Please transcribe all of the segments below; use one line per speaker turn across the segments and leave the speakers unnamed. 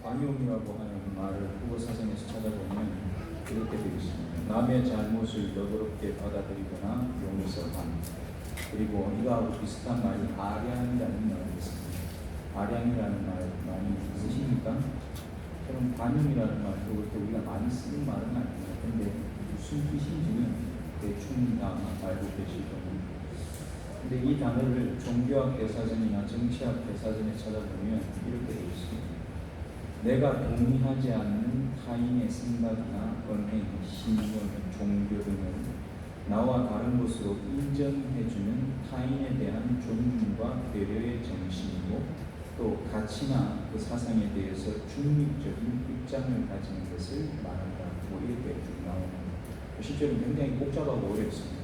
관용이라고 하는 말을 국어 사전에서 찾아보면 이렇게 되어 있습니다. 남의 잘못을 너그럽게 받아들이거나 용서함. 그리고 이거하고 비슷한 말이 아량이라는 말이 있습니다. 아량이라는 말 많이 쓰십니까? 저는 관용이라는 말, 그것도 우리가 많이 쓰는 말은 아닙니다. 근데 무슨 뜻인지는 대충 다 알고 계실 겁니다. 근데 이 단어를 종교학 대사전이나 정치학 대사전에 찾아보면 이렇게 되어 있습니다. 내가 동의하지 않는 타인의 생각이나 언행, 신념, 종교 등을 나와 다른 것으로 인정해주는 타인에 대한 존중과 배려의 정신이고 또 가치나 그 사상에 대해서 중립적인 입장을 가지는 것을 말한다. 뭐 이렇게 쭉 나옵니다. 실제로 굉장히 복잡하고 어렵습니다.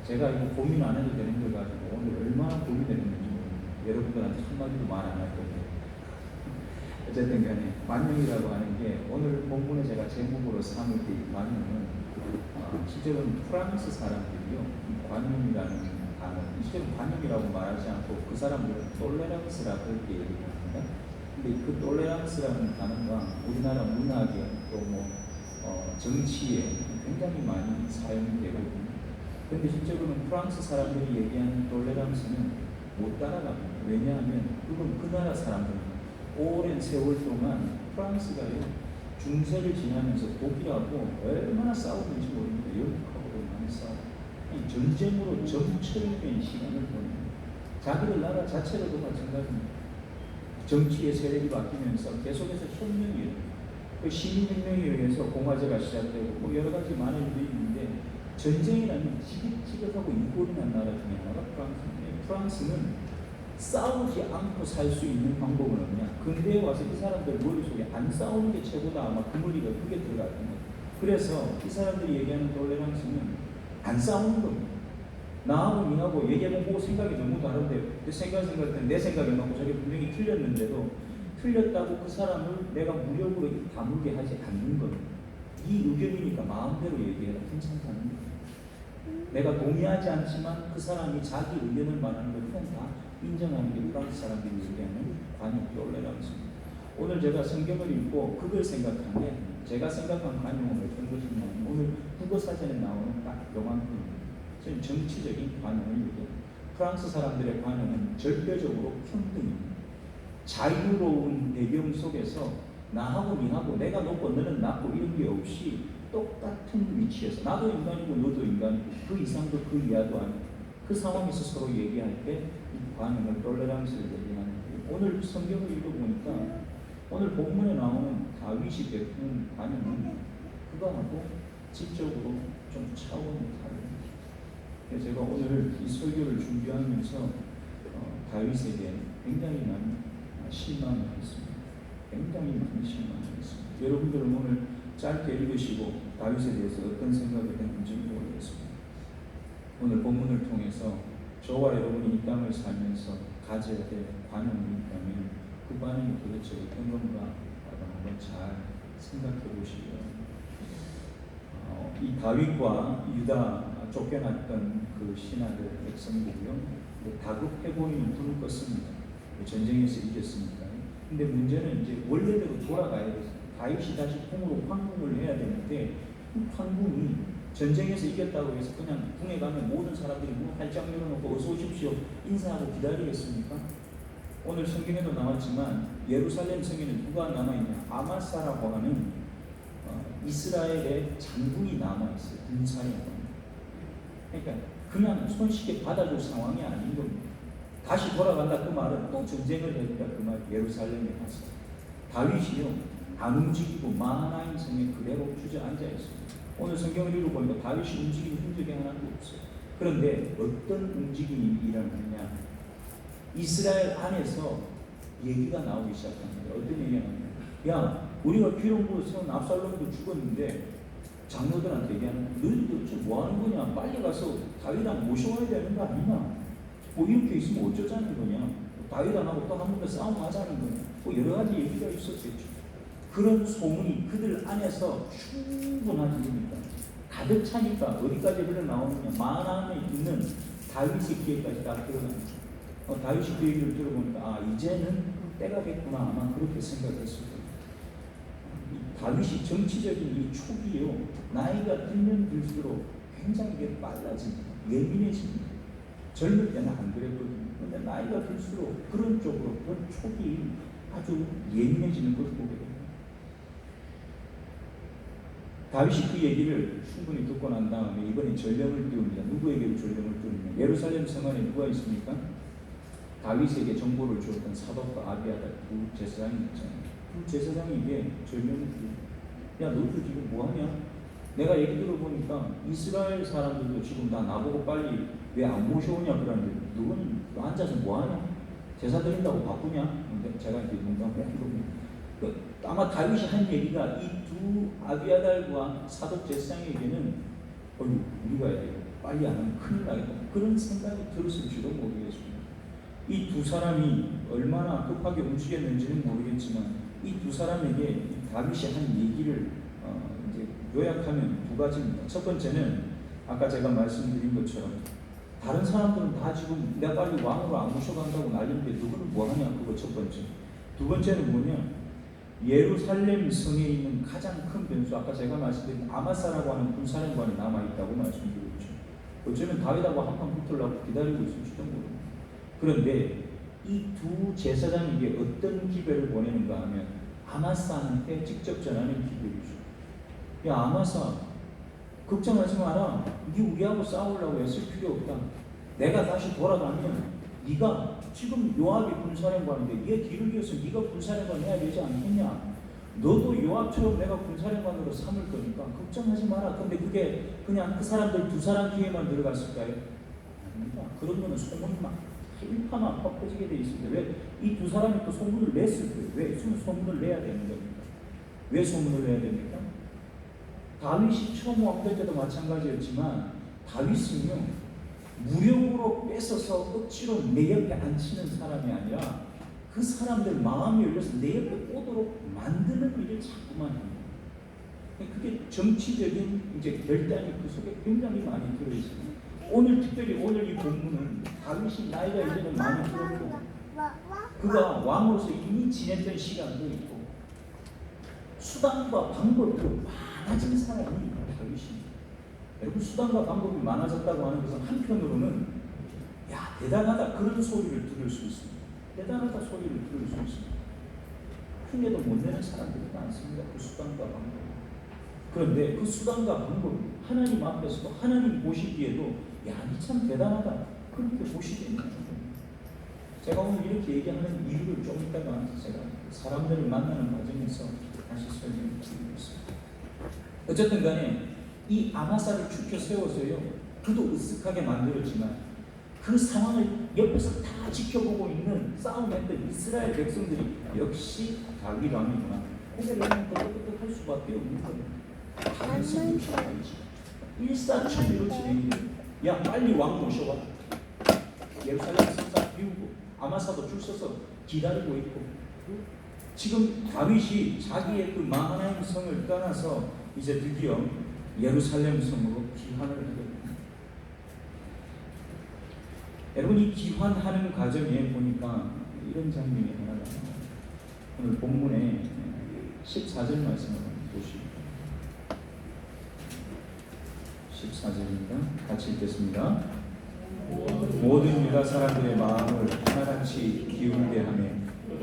제가 이거 고민 안 해도 되는 걸 가지고 오늘 얼마나 고민되는지 모릅니다. 여러분들한테 한마디도 말 안 할 건데. 어쨌든 간에 관용이라고 하는 게 오늘 본문에 제가 제목으로 삼을 때 관용은 실제로는 프랑스 사람들이요. 관용이라는 단어, 실제로 관용이라고 말하지 않고 그 사람들은 톨레랑스라고 그렇게 얘기합니다. 근데 그 톨레랑스라는 단어가 우리나라 문학에 또 정치에 굉장히 많이 사용이 되거든요. 그런데 실제로는 프랑스 사람들이 얘기하는 톨레랑스는 못 따라갑니다. 왜냐하면 그건 그 나라 사람들입니다. 오랜 세월 동안 프랑스가요 중세를 지나면서 독일하고 얼마나 싸웠는지 모릅니다. 영국하고 많이 싸우고 전쟁으로 점철된 시간을 보냅니다. 자기들 나라 자체로도 마찬가지입니다. 정치의 세력이 바뀌면서 계속해서 혁명이에요. 그 시민혁명에 의해서 공화제가 시작되고 여러 가지 많은 일들이 있는데 전쟁이라는 지긋지긋하고 이골이난 나라 중에 하나가 프랑스인데 프랑스는 싸우지 않고 살 수 있는 방법은 없냐? 근대에 와서 이 사람들 머릿속에 안 싸우는 게 최고다. 아마 그 머리가 그게 들어갈 겁니다. 그래서 이 사람들이 얘기하는 톨레랑스는 안 싸우는 겁니다. 나하고 니하고 얘기해보고 생각이 너무 다른데 내 생각할 때 내 생각이 맞고 저게 분명히 틀렸는데도 틀렸다고 그 사람을 내가 무력으로 다물게 하지 않는 겁니다. 이 의견이니까 마음대로 얘기해라. 괜찮다는 거예요. 내가 동의하지 않지만 그 사람이 자기 의견을 말하는 걸 그냥 다 인정하는 게 프랑스 사람들이 얘기하는 관용, 톨레랑스입니다. 오늘 제가 성경을 읽고 그걸 생각한 게 제가 생각한 관용은 어떤 것이냐면 오늘 국어 사전에 나오는 딱 요만큼입니다. 저는 정치적인 관용을 얘기합니다. 프랑스 사람들의 관용은 절대적으로 평등입니다. 자유로운 배경 속에서 나하고 니하고 내가 높고 너는 낮고 이런 게 없이 똑같은 위치에서 나도 인간이고 너도 인간이고 그 이상도 그 이하도 아니고 그 상황에서 서로 얘기할 때 이 관용을 톨레랑스를 얘기하는 거예요. 오늘 성경을 읽어보니까 오늘 본문에 나오는 다윗이 베푸는 관용은 그거하고 질적으로 좀 차원이 다릅니다. 그래서 제가 오늘 이 설교를 준비하면서 다윗에게 굉장히 많이 실망을 했습니다. 굉장히 많이 실망을 했습니다. 여러분들은 오늘 짧게 읽으시고 다윗에 대해서 어떤 생각이 했는지 모르겠습니다. 오늘 본문을 통해서 저와 여러분이 이 땅을 살면서 가져야 될 관용이 있다면 그 관용이 도대체 어떤 건가 한번 잘 생각해 보시기 바랍니다. 이 다윗과 유다 쫓겨났던 그 신하들 백성들이요 다급해 보이는 불을 껐습니다. 전쟁에서 이겼습니다. 근데 문제는 이제 원래대로 돌아가야 돼요. 다윗이 다시 궁으로 황궁을 해야 되는데 그 황궁이 전쟁에서 이겼다고 해서 그냥 궁에 가면 모든 사람들이 문 활짝 열어놓고 어서 오십시오 인사하고 기다리겠습니까? 오늘 성경에도 나왔지만 예루살렘 성에는 누가 남아있냐? 아마사라고 하는 이스라엘의 장군이 남아있어요. 군사령관. 그러니까 그냥 손쉽게 받아줄 상황이 아닌 겁니다. 다시 돌아간다 그 말은 또 전쟁을 했다 그 말. 예루살렘에 가서 다윗이요 안 움직이고 마하나임 성에 그대로 주저앉아 있습니다. 오늘 성경을 읽어보니까 다윗이 움직이는 흔적이 하나도 없어요. 그런데 어떤 움직임이 일어나느냐? 이스라엘 안에서 얘기가 나오기 시작합니다. 어떤 얘기가 나오냐? 야, 우리가 기름부어 세운 압살롬도 죽었는데 장로들한테 얘기하는 너희들 지금 뭐 하는 거냐? 빨리 가서 다윗랑 모셔와야 되는 거 아니냐? 뭐 이렇게 있으면 어쩌자는 거냐? 다윗하고 또 한 번 더 싸움하자는 거냐? 뭐 여러 가지 얘기가 있었겠죠. 그런 소문이 그들 안에서 충분한 이유입니다. 가득 차니까 어디까지 흘러나오느냐? 마하나임에 있는 다윗의 귀에까지 다 들어갑니다. 다윗이 그 얘기를 들어보니까 이제는 때가 됐구나 아마 그렇게 생각했을 거예요. 다윗이 정치적인 이 초기요, 나이가 들면 들수록 굉장히 이게 빨라집니다. 예민해집니다. 젊을 때는 안 그랬거든요. 근데 나이가 들수록 그런 쪽으로, 그런 촉이 아주 예민해지는 걸 보게 됩니다. 다윗이 그 얘기를 충분히 듣고 난 다음에 이번에 전령을 띄웁니다. 누구에게 전령을 띄우냐? 예루살렘 성 안에 누가 있습니까? 다윗에게 정보를 주었던 사독과 아비아달 두 제사장이 있잖아요. 두 제사장이 이게 전령을 띄웁니다. 야, 너도 지금 뭐하냐? 내가 얘기 들어보니까 이스라엘 사람들도 지금 다 나보고 빨리 왜 안 모셔오냐 그러는데 너는 앉아서 뭐하냐? 제사 드린다고 바쁘냐? 근데 제가 이제 농담을 한 겁니다. 아마 다윗이 한 얘기가 이 두 아비아달과 사독 제사장에게는 우리가 빨리 안 하면 큰일 나겠다 그런 생각이 들었을지도 모르겠습니다. 이 두 사람이 얼마나 급하게 움직였는지는 모르겠지만 이 두 사람에게 다윗이 한 얘기를 이제 요약하면 두 가지입니다. 첫 번째는 아까 제가 말씀드린 것처럼 다른 사람들은 다 지금 내가 빨리 왕으로 안 모셔간다고 난리인데 누구는 뭐하냐, 그거 첫 번째. 두 번째는 뭐냐, 예루살렘 성에 있는 가장 큰 변수, 아까 제가 말씀드린 아마사라고 하는 군사령관이 남아있다고 말씀드렸죠. 어쩌면 다윗하고 한판 붙으려고 기다리고 있을지도 모릅니다. 그런데 이 두 제사장에게 어떤 기별을 보내는가 하면 아마사한테 직접 전하는 기별이죠. 야, 아마사, 걱정하지 마라. 네 우리하고 싸우려고 애쓸 필요 없다. 내가 다시 돌아가면 네가 지금 요압이 군사령관인데 네가 뒤를 이어서 네가 군사령관 해야 되지 않겠냐. 너도 요압처럼 내가 군사령관으로 삼을 거니까 걱정하지 마라. 근데 그게 그냥 그 사람들 두 사람 귀에만 들어갔을까요? 아닙니다. 그런 거는 소문이 막 일파만 퍼지게 돼 있습니다. 왜? 이 두 사람이 또 소문을 냈을 거예요. 왜? 소문을 내야 되는 겁니까? 왜 소문을 내야 됩니까? 다윗이 처음 왕될 때도 마찬가지였지만 다윗은요, 무력으로 뺏어서 억지로 내 옆에 앉히는 사람이 아니라 그 사람들 마음이 열려서 내 옆에 오도록 만드는 일을 자꾸만 합니다. 그게 정치적인 이제 결단이 그 속에 굉장히 많이 들어있습니다. 오늘 특별히 오늘 이 본문은 다윗이 나이가 이제는 많이 들었고 그가 왕으로서 이미 지냈던 시간도 있고 수단과 방법이 많아진 사람이 다윗입니다. 여러분, 수단과 방법이 많아졌다고 하는 것은 한편으로는 야, 대단하다 그런 소리를 들을 수 있습니다. 대단하다 소리를 들을 수 있습니다. 흉내도 못 내는 사람들이 많습니다. 그 수단과 방법. 그런데 그 수단과 방법이 하나님 앞에서도 하나님 보시기에도 야, 니 참 대단하다 그렇게 보시겠냐. 제가 오늘 이렇게 얘기하는 이유를 좀 이따가 제가 사람들을 만나는 과정에서 다시 설명을 드리겠습니다. 어쨌든 간에 이 아마사를 추켜 세워서요, 그도 으쓱하게 만들었지만 그 상황을 옆에서 다 지켜보고 있는 싸움했던 이스라엘 백성들이 역시 다윗 왕이구나 고개를 끄덕끄덕 할 수밖에 없는 거예요. 다윗은 일사천리로 진행이 돼요. 야, 빨리 왕 모셔와. 예루살렘 성사 비우고 아마사도 줄 서서 기다리고 있고, 지금 다윗이 자기의 그 마하나임 성을 떠나서 이제 드디어 예루살렘 성으로 귀환을 하게 됩니다. 여러분, 이 귀환하는 과정에 보니까 이런 장면이 하나 나옵니다. 오늘 본문의 14절 말씀을 보시죠. 14절입니다. 같이 읽겠습니다. 모든 유다 사람들의 마음을 하나같이 기울게 하며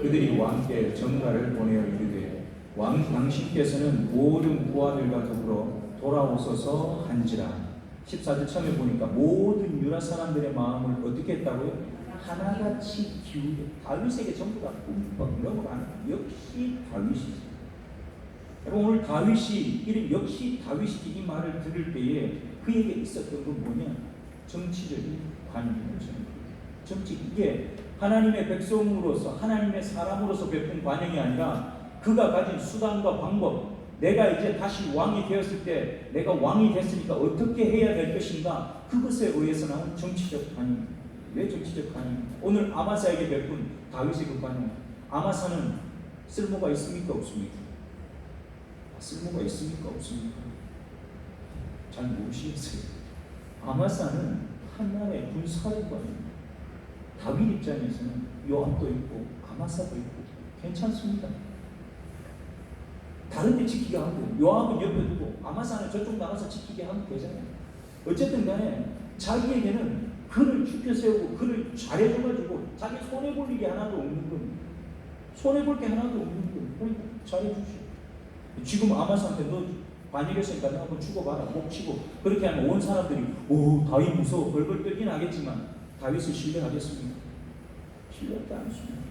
그들이 왕께 전가를 보내어 이르되 왕 당신께서는 모든 부하들과 더불어 돌아오소서 한지라. 14절 처음에 보니까 모든 유다 사람들의 마음을 어떻게 했다고요? 하나같이 기울게. 다윗에게 전부 다 뿜뻑 넘어가는 역시 다윗이지. 여러분, 오늘 다윗이 이런 역시 다윗이 이 말을 들을 때에 그에게 있었던 건 뭐냐? 정치적인 관용을 저는 정치, 이게 하나님의 백성으로서 하나님의 사람으로서 베푼 관용이 아니라 그가 가진 수단과 방법, 내가 이제 다시 왕이 되었을 때 내가 왕이 됐으니까 어떻게 해야 될 것인가, 그것에 의해서 나온 정치적 관용. 왜 정치적 관용? 오늘 아마사에게 베푼 다윗의 그 관용, 아마사는 쓸모가 있습니까 없습니까? 쓸모가 있습니까 없습니까? 잘 모르시겠어요. 아마사는 하나의 군사령관입니다. 다윗 입장에서는 요압도 있고 아마사도 있고 괜찮습니다. 다른 다른 데 지키게 하면 돼요. 요압은 옆에 두고 아마사는 저쪽 나가서 지키게 하면 되잖아요. 어쨌든 간에 자기에게는 그를 죽여 세우고 그를 잘해줘가지고 자기 손해볼 일이 하나도 없는 겁니다. 손해볼 게 하나도 없는 거예요. 그러니까 잘해주시오. 지금 아마사한테 너 반역했으니까 내가 한번 죽어봐라. 목 치고 그렇게 하면 온 사람들이 오 다윗 무서워 벌벌 떨긴 하겠지만 다윗을 신뢰하겠습니까? 신뢰하지 않습니다.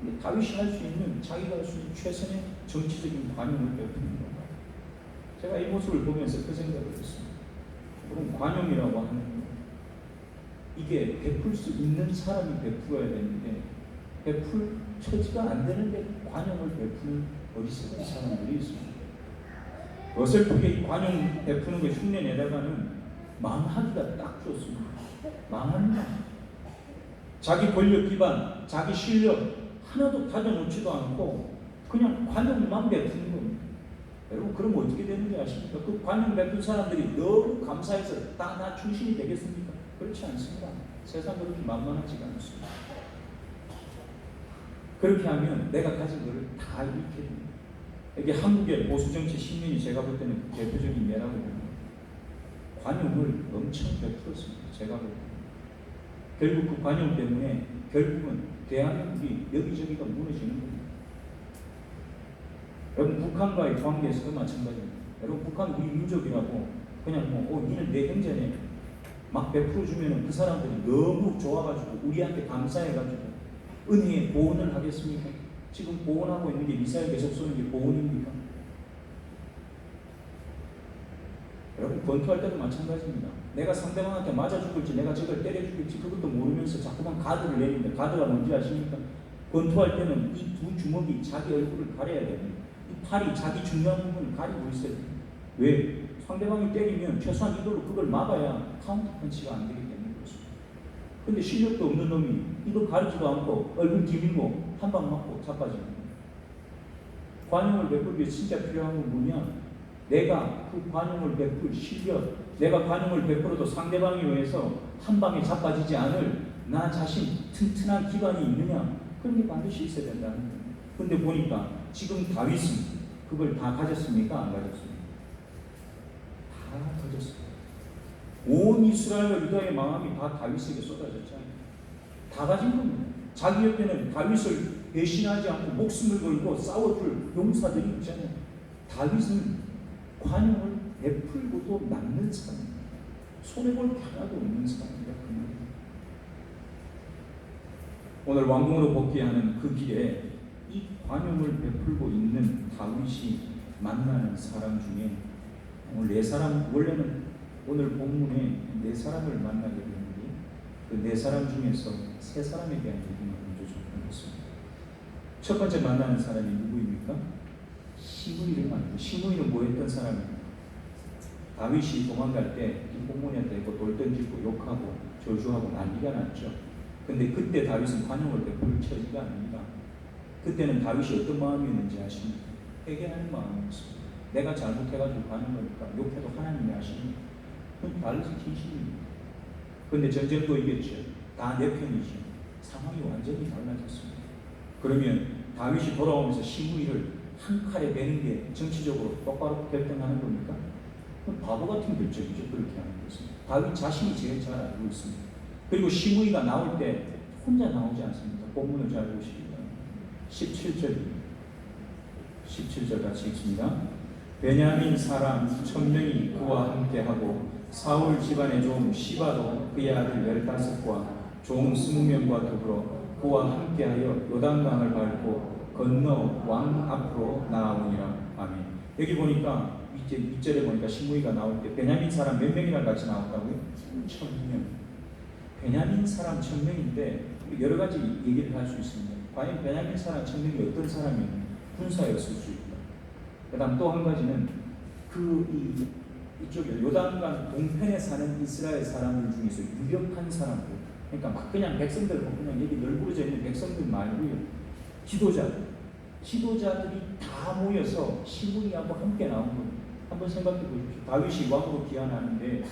근데 다윗이 할 수 있는 자기가 할 수 있는 최선의 정치적인 관용을 베푸는 건가요? 제가 이 모습을 보면서 그 생각을 했습니다. 그럼 관용이라고 하는 건 이게 베풀 수 있는 사람이 베풀어야 되는데 베풀 처지가 안 되는데 관용을 베푸는 어리석은 사람들이 있습니다. 어설프게 이 관용 베푸는 거 흉내 내다가는 망하기가 딱 좋습니다. 망합니다. 자기 권력 기반, 자기 실력 하나도 다져놓지도 않고 그냥 관용만 베푸는 겁니다. 여러분 그럼 어떻게 되는지 아십니까? 그 관용 베푼 사람들이 너무 감사해서 나 충신이 되겠습니까? 그렇지 않습니다. 세상 그렇게 만만하지가 않습니다. 그렇게 하면 내가 가진 것을 다 잃게 됩니다. 이게 한국의 보수정치 신민이 제가 볼 때는 대표적인 예라고 봅니다. 관용을 엄청 베풀었습니다. 제가 볼 때는. 결국 그 관용 때문에 결국은 대한민국이 여기저기가 무너지는 겁니다. 여러분 북한과의 관계에서도 마찬가지입니다. 여러분 북한 우리 민족이라고 그냥 니는 내 형제네 막 베풀어주면 그 사람들이 너무 좋아가지고 우리한테 감사해가지고 은혜에 보온을 하겠습니까? 지금 보온하고 있는 게 미사일 계속 쏘는 게 보온입니까? 여러분 권투할 때도 마찬가지입니다. 내가 상대방한테 맞아 죽을지 내가 저걸 때려 죽일지 그것도 모르면서 자꾸만 가드를 내립니다. 가드가 뭔지 아십니까? 권투할 때는 이 두 주먹이 자기 얼굴을 가려야 됩니다. 이 팔이 자기 중요한 부분을 가리고 있어야 됩니다. 왜? 상대방이 때리면 최소한 이걸로 그걸 막아야 카운터 펀치가 안 되기 때문에 그렇습니다. 근데 실력도 없는 놈이 이거 가리지도 않고 얼굴 뒤밀고 한 방 맞고 자빠지는 거예요. 관용을 베풀기 위해 진짜 필요한 건 뭐냐? 내가 그 관용을 베풀 실력, 내가 관용을 베풀어도 상대방에 의해서 한 방에 자빠지지 않을 나 자신 튼튼한 기반이 있느냐? 그런 게 반드시 있어야 된다는 거예요. 근데 보니까 지금 다윗은 그걸 다 가졌습니까? 안 가졌습니까? 다 가졌습니다. 온 이스라엘과 유다의 마음이 다 다윗에게 쏟아졌잖아요. 다 가진 겁니다. 자기 옆에는 다윗을 배신하지 않고 목숨을 걸고 싸워줄 용사들이 있잖아요. 다윗은 관용을 베풀고도 남는 사람입니다. 손해볼 게 하나도 없는 사람입니다. 오늘 왕궁으로 복귀하는 그 길에 이 관용을 베풀고 있는 다윗이 만나는 사람 중에 오늘 네 사람, 원래는 오늘 본문에 네 사람을 만나게 되는데 그 네 사람 중에서 세 사람에 대한 얘기만 먼저 좀 하겠습니다. 첫 번째 만나는 사람이 누구입니까? 시므이를 만나요. 시므이는 뭐 했던 사람입니까? 다윗이 도망갈 때 이 본문에 대고 돌 던지고 욕하고 저주하고 난리가 났죠. 근데 그때 다윗은 관용을 베풀 처지가 아닙니다. 그때는 다윗이 어떤 마음이었는지 아십니까? 회개하는 마음이었습니다. 내가 잘못해가지고 관용을니까 욕해도 하나님이 아십니까? 그건 다윗의 진심입니다. 근데 전쟁도 이겼죠. 다 내 편이죠. 상황이 완전히 달라졌습니다. 그러면 다윗이 돌아오면서 시므이를 한 칼에 베는 게 정치적으로 똑바로 결정하는 겁니까? 그건 바보 같은 결정이죠. 그렇게 하는 것은. 다윗 자신이 제일 잘 알고 있습니다. 그리고 시므이가 나올 때 혼자 나오지 않습니다. 본문을 잘 보시기 바랍니다. 17절 같이 읽습니다. 베냐민 사람 1000명이 그와 함께하고 사울 집안의 종 시바도 그의 아들 15과 종 20명과 더불어 그와 함께하여 요단강을 밟고 건너 왕 앞으로 나아오니라. 아멘. 여기 보니까 이제 2절에 보니까 시므이가 나올 때 베냐민 사람 몇 명이랑 같이 나왔다고요? 1000명. 베냐민 사람 1000명인데 여러 가지 얘기를 할 수 있습니다. 과연 베냐민 사람 1000명이 어떤 사람이면 군사였을 수 있다. 그 다음 또 한 가지는 이쪽에 요단강 동편에 사는 이스라엘 사람들 중에서 유력한 사람들, 그러니까 막 그냥 백성들 그냥 여기 널브러져 있는 백성들 말고요, 지도자들이 다 모여서 시므이하고 함께 나온 겁니다. 한번 생각해 보십시오. 다윗이 왕으로 기한하는데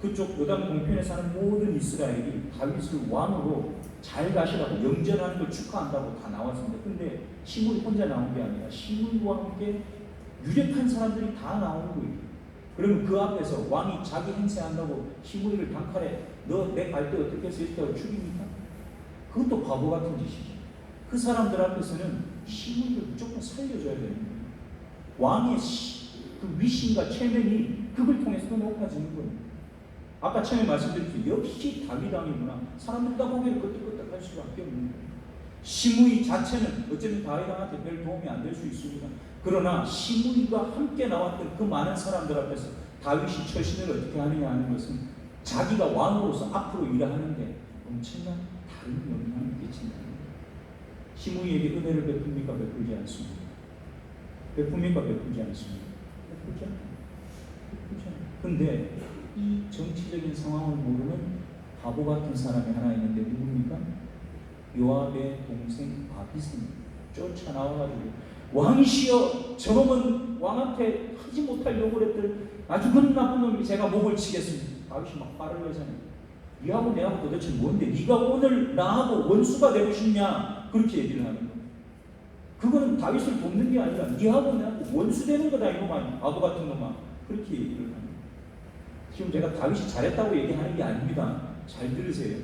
그쪽 요단 동편에 사는 모든 이스라엘이 다윗을 왕으로 잘 가시라고 영전하는 걸 축하한다고 다 나왔습니다. 근데 시므이 혼자 나온 게 아니라 시므이와 함께 유력한 사람들이 다 나오는 거예요. 그러면 그 앞에서 왕이 자기 행세한다고 시므이를 단칼에 너 내 갈 때 어떻게 했을 때고 죽입니까? 그것도 바보 같은 짓이죠. 그 사람들 앞에서는 시므이를 무조건 살려줘야 되는 거예요. 왕의 그 위신과 체면이 그걸 통해서 더 높아지는 거예요. 아까 처음에 말씀드렸죠. 역시 다윗 왕이구나. 사람들이 다 고개를 끄덕끄덕 할 수밖에 없는 거예요. 시므이 자체는 어쩌면 다윗 왕한테 별 도움이 안 될 수 있습니다. 그러나 시므이가 함께 나왔던 그 많은 사람들 앞에서 다윗이 처신을 어떻게 하느냐 하는 것은 자기가 왕으로서 앞으로 일하는데 엄청난 다른 영향을 끼친다는 거예요. 시므이에게 은혜를 베풉니까? 베풀지 않습니다. 베풉니까? 베풀지 않습니다. 베풀지 않아요. 근데 이 정치적인 상황을 모르는 바보 같은 사람이 하나 있는데 누굽니까? 요압의 동생 아비스입니다. 쫓아나와가지고 왕이시여, 저놈은 왕한테 하지 못할 요구를 했던 아주 그 나쁜 놈이 제가 목을 치겠습니다. 다윗이 막 화를 내잖아요. 니하고 내하고 도대체 뭔데? 네가 오늘 나하고 원수가 되고 싶냐? 그렇게 얘기를 하는 거예요. 그거는 다윗을 돕는 게 아니라 니하고 내하고 원수 되는 거다 이놈아, 바보 같은 놈아. 그렇게 얘기를 하는 거예요. 지금 제가 다윗이 잘했다고 얘기하는 게 아닙니다. 잘 들으세요.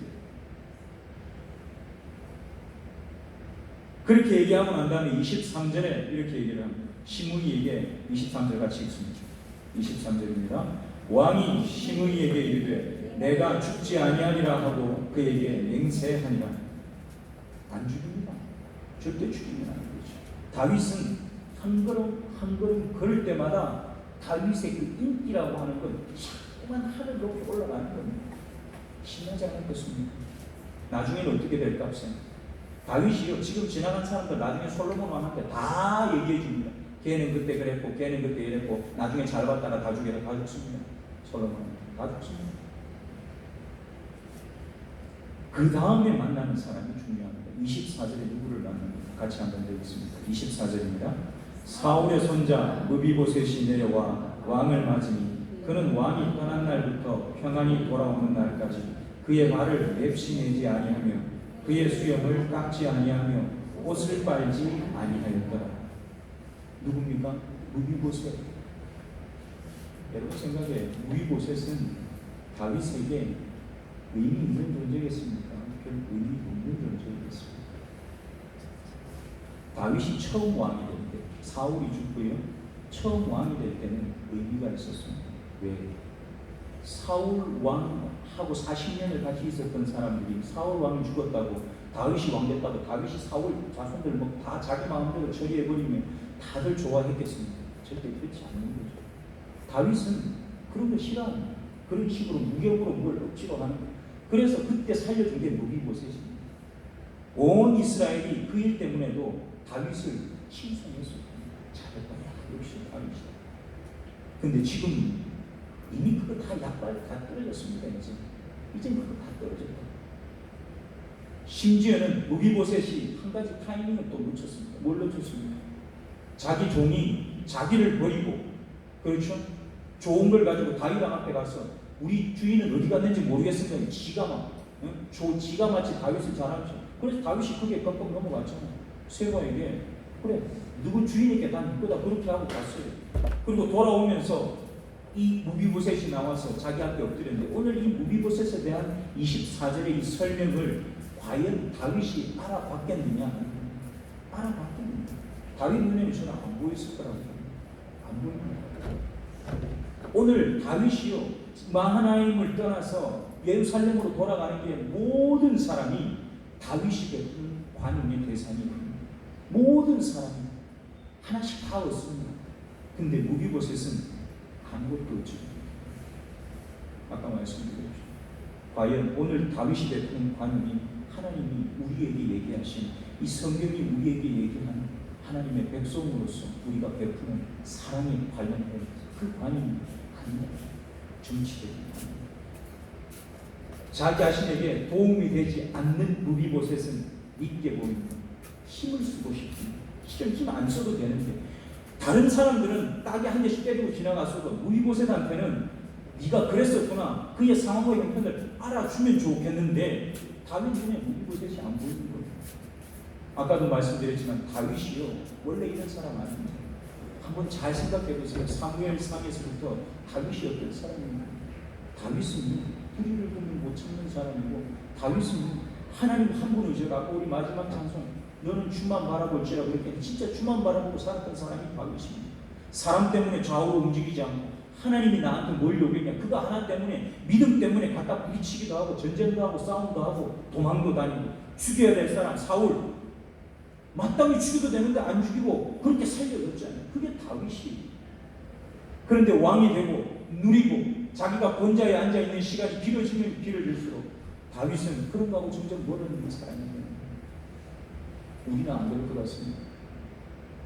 그렇게 얘기하고 난 다음에 23절에 이렇게 얘기를 합니다. 시므이에게 23절 같이 읽습니다. 23절입니다. 왕이 시므이에게 이르되 내가 죽지 아니하리라 하고 그에게 맹세하니라. 안 죽입니다. 절대 죽이면 안 되죠. 다윗은 한 걸음 한 걸음 걸을 때마다 다윗의 그 인기라고 하는 건 자꾸만 하늘 높이 올라가는 겁니다. 신나지 않겠습니까? 나중에는 어떻게 될까 보세요. 다윗이요, 지금 지나간 사람들 나중에 솔로몬 왕한테 다 얘기해 줍니다. 걔는 그때 그랬고, 걔는 그때 이랬고, 나중에 잘 봤다가 다 죽여라, 다 죽습니다. 솔로몬 다 죽습니다. 그 다음에 만나는 사람이 중요합니다. 24절에 누구를 만납니까? 같이 한번 읽겠습니다. 24절입니다. 사울의 손자 무비보셋이 내려와 왕을 맞으니 그는 왕이 떠난 날부터 평안히 돌아오는 날까지 그의 말을 맵시내지 아니하며 그의 수염을 깎지 아니하며 옷을 빨지 아니하였더라. 누굽니까? 무비보셋. 여러분 생각에 무비보셋은 다윗에게 의미 있는 존재겠습니까? 별 의미 없는 존재겠습니다. 다윗이 처음 왕이 될 때, 사울이 죽고요, 처음 왕이 될 때는 의미가 있었습니다. 왜? 사울 왕하고 40년을 같이 있었던 사람들이 사울 왕이 죽었다고 다윗이 왕 됐다고 다윗이 사울 자손들 뭐 다 자기 마음대로 처리해버리면 다들 좋아했겠습니까? 절대 그렇지 않는 거죠. 다윗은 그런 거 싫어합니다. 그런 식으로 무력으로 뭘 억지로 하는 거예요. 그래서 그때 살려준 게 무비보셋입니다. 온 이스라엘이 그 일 때문에도 다윗을 칭송했어요. 잘했다. 역시 다윗이다. 근데 지금 이미 그거 다 약발 다 떨어졌습니다. 이제 그거 다 떨어졌다. 심지어는 무비보셋이 한 가지 타이밍을 또 놓쳤습니다. 뭘 놓쳤습니까? 자기 종이 자기를 버리고, 그렇죠? 좋은 걸 가지고 다윗 왕 앞에 가서 우리 주인은 어디 갔는지 모르겠습니다. 지가 마치 다윗을 잘하죠. 그래서 다윗이 그게 깜빡 넘어갔잖아요. 세바에게 그래 누구 주인에게 난 이거다 그렇게 하고 갔어요. 그리고 돌아오면서 이 무비보셋이 나와서 자기 앞에 엎드렸는데 오늘 이 무비보셋에 대한 24절의 이 설명을 과연 다윗이 알아봤겠느냐? 알아봤겠느냐? 다윗 눈에는 저는 안 보였을 거라고 안 보입니다. 오늘 다윗이요 마하나임을 떠나서 예루살렘으로 돌아가는 게 모든 사람이 다윗이 베푼 관용의 대상이에요. 모든 사람이 하나씩 다 얻습니다. 근데 무비보셋은 아무것도 없죠. 아까 말씀드렸죠. 과연 오늘 다윗이 베푸는 관용이 하나님이 우리에게 얘기하신 이 성경이 우리에게 얘기하는 하나님의 백성으로서 우리가 베푸는 사랑에 관련된 그 관용이 아닙니다. 정치적인 관용. 자기 자신에게 도움이 되지 않는 무비보셋은 있게 보입니다. 힘을 쓰고 싶습니다. 힘 안 써도 되는데 다른 사람들은 딱이 한 대씩 때리고 지나갔어도 무비보셋한테는 네가 그랬었구나 그의 상황과 형편을 알아주면 좋겠는데 다윗 눈에 무비보셋이 안 보이는 거예요. 아까도 말씀드렸지만 다윗이요 원래 이런 사람 아닙니다. 한번 잘 생각해 보세요. 사무엘상에서부터 다윗이 어떤 사람입니까? 다윗은 불의를 보면 못 참는 사람이고, 다윗은 하나님 한 분 의지하고, 우리 마지막 찬송 너는 주만 바라볼지라고 그랬더니 진짜 주만 바라보고 살았던 사람이 다윗입니다. 사람 때문에 좌우로 움직이지 않고 하나님이 나한테 뭘 요구했냐, 그거 하나 때문에, 믿음 때문에 갖다 부딪히기도 하고 전쟁도 하고 싸움도 하고 도망도 다니고, 죽여야 될 사람 사울 마땅히 죽여도 되는데 안 죽이고 그렇게 살려줬잖아요. 그게 다윗이. 그런데 왕이 되고 누리고 자기가 권좌에 앉아있는 시간이 길어지면 길어질수록 다윗은 그런 거하고 점점 멀어지는 사람이에요. 우리는 안 그럴 것 같습니다.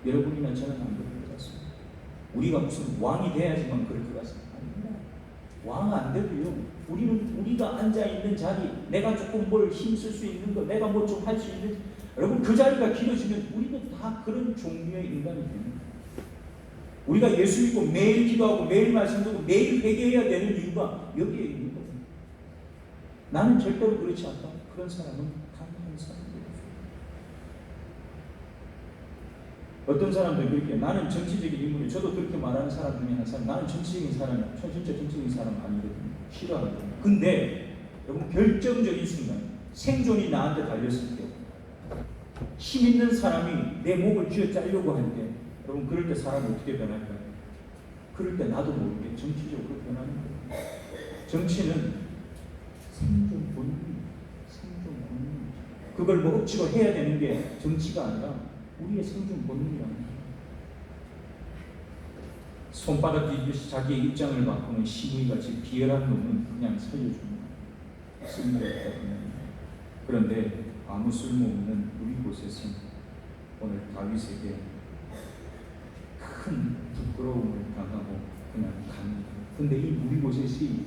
여러분이나 저는 안 그럴 것 같습니다. 우리가 무슨 왕이 돼야지만 그럴 것 같습니다. 아닙니다. 왕 안 돼도요, 우리가 앉아있는 자리, 내가 조금 뭘 힘쓸 수 있는 거, 내가 뭐 좀 할 수 있는, 여러분 그 자리가 길어지면 우리는 다 그런 종류의 인간이 됩니다. 우리가 예수 믿고 매일 기도하고 매일 말씀 듣고 매일 회개해야 되는 이유가 여기에 있는 거예요. 나는 절대로 그렇지 않다. 그런 사람은 단 한 사람도 없어요. 어떤 사람들은 그렇게, 나는 정치적인 인물이, 저도 그렇게 말하는 사람 중에 한 사람, 나는 정치적인 사람이야. 저 진짜 정치적인 사람 아니거든요. 싫어하거든요. 근데 여러분 결정적인 순간, 생존이 나한테 달렸을 때, 힘 있는 사람이 내 목을 쥐어 짜려고 할 때, 여러분 그럴 때 사람이 어떻게 변할까요? 그럴 때 나도 모르게 정치적으로 변하는 거예요. 정치는 생존 본능, 생존 본능. 그걸 뭐 억지로 해야 되는 게 정치가 아니라 우리의 생존 본능이라는 거예요. 손바닥 뒤집듯이 자기의 입장을 바꾸는 시무이같이 비열한 놈은 그냥 살려줍니다. 쓸모가 없다면. 그런데 아무 쓸모없는 우리 곳에서 오늘 다윗에게 큰 부끄러움을 당하고 그냥 갑니다. 근데 이 무리보셋이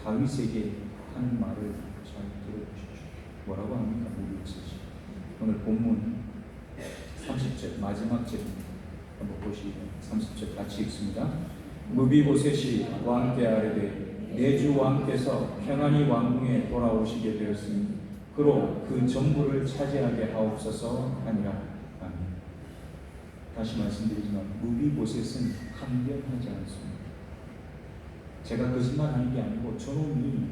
다윗에게 하는 말을 잘 들어보십시오. 뭐라고 합니까? 무리보셋이. 오늘 본문 30절 마지막 절입니다. 한번 보시면 30절 같이 읽습니다. 무비보셋이 왕께 아뢰되 내 주 왕께서 평안히 왕궁에 돌아오시게 되었으니 그로 그 전부를 차지하게 하옵소서 하니라. 다시 말씀드리지만 무비보셋은 항변하지 않습니다. 제가 거짓말하는 게 아니고 저놈이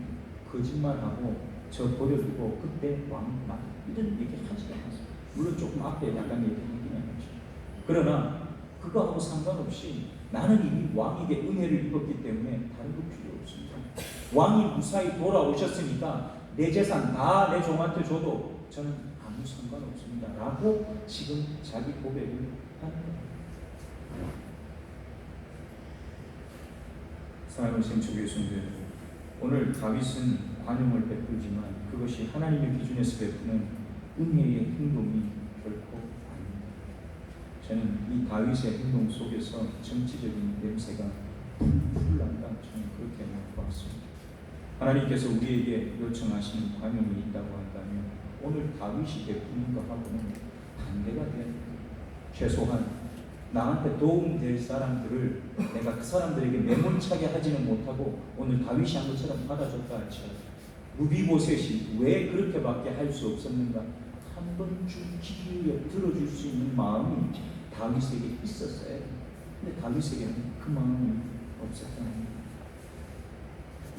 거짓말하고 저 버려두고 그때 왕 이런 얘기 하지 않았어요. 물론 조금 앞에 약간 얘기하긴 하죠. 그러나 그거하고 상관없이 나는 이미 왕에게 은혜를 입었기 때문에 다른 거 필요 없습니다. 왕이 무사히 돌아오셨으니까 내 재산 다 내 종한테 줘도 저는 아무 상관없습니다. 라고 지금 자기 고백을 사랑하는 생초교수님들, 오늘 다윗은 관용을 베풀지만 그것이 하나님의 기준에서 베푸는 은혜의 행동이 결코 아닙니다. 저는 이 다윗의 행동 속에서 정치적인 냄새가 풀풀 난다, 저는 그렇게 보았습니다. 하나님께서 우리에게 요청하시는 관용이 있다고 한다면 오늘 다윗이 베푸는 것하고는 반대가 돼야 됩니다. 최소한 나한테 도움될 사람들을 내가 그 사람들에게 매몰차게 하지는 못하고 오늘 다윗이 한 것처럼 받아줬다 할지라도 무비보셋이 왜 그렇게밖에 할 수 없었는가? 한 번쯤 귀에 들어줄 수 있는 마음이 다윗에게 있었어요. 근데 다윗에게는 그 마음이 없었다는 거예요.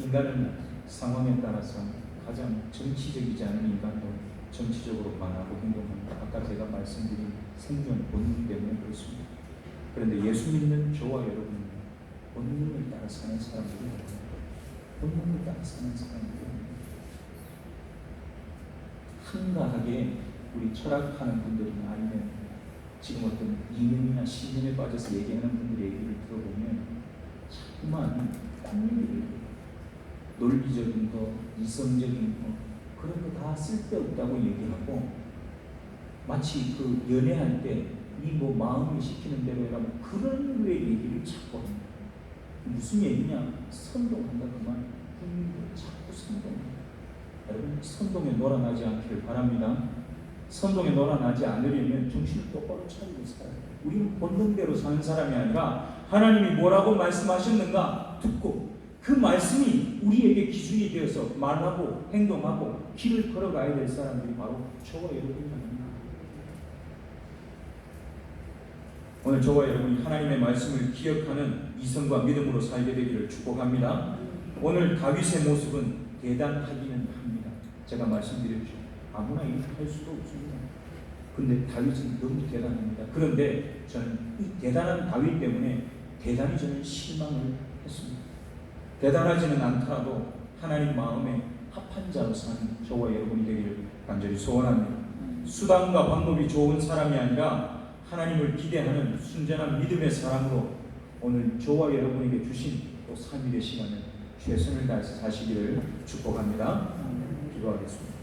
인간은 상황에 따라서 가장 정치적이지 않은 인간도 정치적으로 말하고 행동합니다. 아까 제가 말씀드린 생존 본능 때문에 그렇습니다. 그런데 예수 믿는 저와 여러분은 본능을 따라 사는 사람들이에요. 본능을 따라 사는 사람들이에요. 한가하게 우리 철학하는 분들이나 아니면 지금 어떤 이념이나 신념에 빠져서 얘기하는 분들의 얘기를 들어보면 자꾸만 딴 얘기를 논리적인 거, 이성적인 거 그런 거 다 쓸데없다고 얘기하고 마치 그 연애할 때 이 뭐 마음이 시키는 대로 해라고 그런 류의 얘기를 자꾸 합니다. 무슨 얘기냐? 선동한다 그 말. 국민들 자꾸 선동합니다. 여러분 선동에 놀아나지 않기를 바랍니다. 선동에 놀아나지 않으려면 정신을 똑바로 차리고 살아야 돼요. 우리는 본능대로 사는 사람이 아니라 하나님이 뭐라고 말씀하셨는가 듣고 그 말씀이 우리에게 기준이 되어서 말하고 행동하고 길을 걸어가야 될 사람들이 바로 저와 여러분입니다. 오늘 저와 여러분이 하나님의 말씀을 기억하는 이성과 믿음으로 살게 되기를 축복합니다. 오늘 다윗의 모습은 대단하기는 합니다. 제가 말씀드렸죠. 아무나 이렇게 할 수도 없습니다. 근데 다윗은 너무 대단합니다. 그런데 저는 이 대단한 다윗 때문에 대단히 저는 실망을 했습니다. 대단하지는 않더라도 하나님 마음에 합한 자로 사는 저와 여러분이 되기를 간절히 소원합니다. 수단과 방법이 좋은 사람이 아니라 하나님을 기대하는 순전한 믿음의 사람으로 오늘 저와 여러분에게 주신 또 3일의 시간을 최선을 다해서 사시기를 축복합니다. 기도하겠습니다.